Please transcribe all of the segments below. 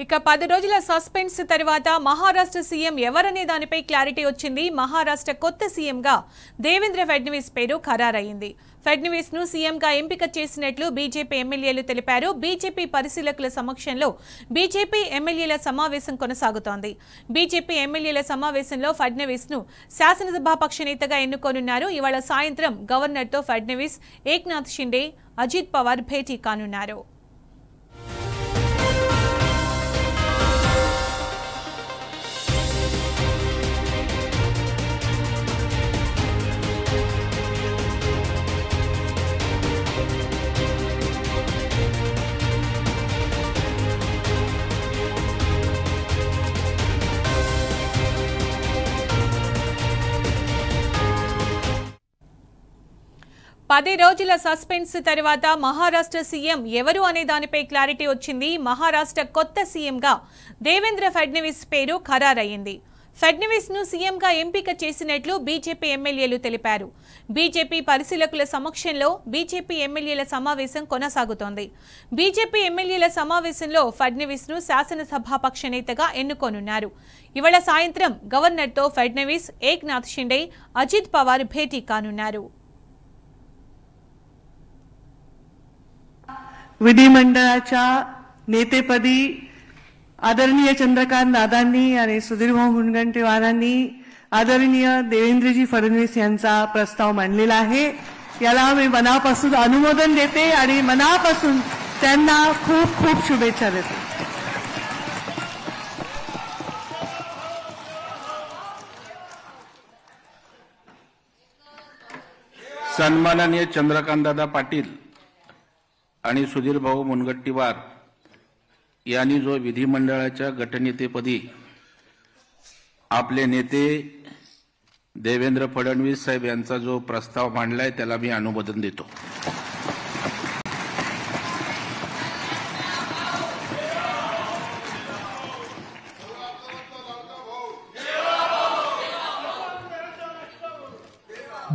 ఇక 10 రోజుల సస్పెన్స్ తర్వాత మహారాష్ట్ర సీఎం ఎవరనే దానిపై క్లారిటీ వచ్చింది. మహారాష్ట్ర కొత్త సీఎంగా దేవేంద్ర ఫడ్నవీస్ పేరు ఖరారైంది. ఫడ్నవీస్ ను సీఎంగా ఎంపిక చేసినట్లు బీజేపీ ఎమ్మెల్యేలు తెలిపారు. బీజేపీ పరిశీలకుల సమక్షంలో బీజేపీ ఎమ్మెల్యేల సమావేశం కొనసాగుతోంది. బీజేపీ ఎమ్మెల్యేల సమావేశంలో ఫడ్నవీస్ ను శాసనసభాపక్ష నేతగా ఎన్నుకోనున్నారు. ఇవాళ సాయంత్రం గవర్నర్తో ఫడ్నవీస్, ఏక్నాథ్ షిండే, అజిత్ పవార్ భేటీ కానున్నారు. పది రోజుల సస్పెన్స్ తర్వాత మహారాష్ట్ర సీఎం ఎవరు అనే దానిపై క్లారిటీ వచ్చింది. మహారాష్ట్ర కొత్త సీఎంగా దేవేంద్ర ఫడ్నవీస్ పేరు ఖరారైంది. ఫడ్నవీస్ ను సీఎంగా ఎంపిక చేసినట్లు బీజేపీ ఎమ్మెల్యేలు తెలిపారు. బీజేపీ పరిశీలకుల సమక్షంలో బీజేపీ ఎమ్మెల్యేల సమావేశం కొనసాగుతోంది. బీజేపీ ఎమ్మెల్యేల సమావేశంలో ఫడ్నవీస్ ను శాసనసభాపక్ష నేతగా ఎన్నుకోనున్నారు. ఇవాళ సాయంత్రం గవర్నర్తో ఫడ్నవీస్, ఏక్నాథ్ షిండే, అజిత్ పవార్ భేటీ కానున్నారు. विधिमंडळाच्या नेतेपदी आदरणीय चंद्रकांत दादांनी आणि सुधीरभाऊ मुनगंटीवारांनी आदरणीय देवेंद्रजी फडणवीस यांचा प्रस्ताव मांडलेला आहे. याला मी मनापासून अनुमोदन देते आणि मनापासून त्यांना खूप खूप शुभेच्छा देते. सन्माननीय चंद्रकांतदादा पाटील आणि सुधीरभाऊ मुनगंटीवार यांनी जो विधिमंडळाच्या गटनेतेपदी आपले नेते देवेंद्र फडणवीस साहेब यांचा जो प्रस्ताव मांडलाय त्याला मी अनुमोदन देतो.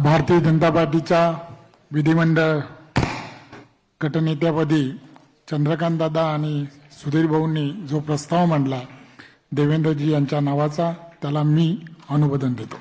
भारतीय जनता पार्टीच्या विधिमंडळ गटनेत्यापदी चंद्रकांतदादा आणि सुधीर भाऊंनी जो प्रस्ताव मांडला देवेंद्रजी यांच्या नावाचा त्याला मी अनुमोदन देतो.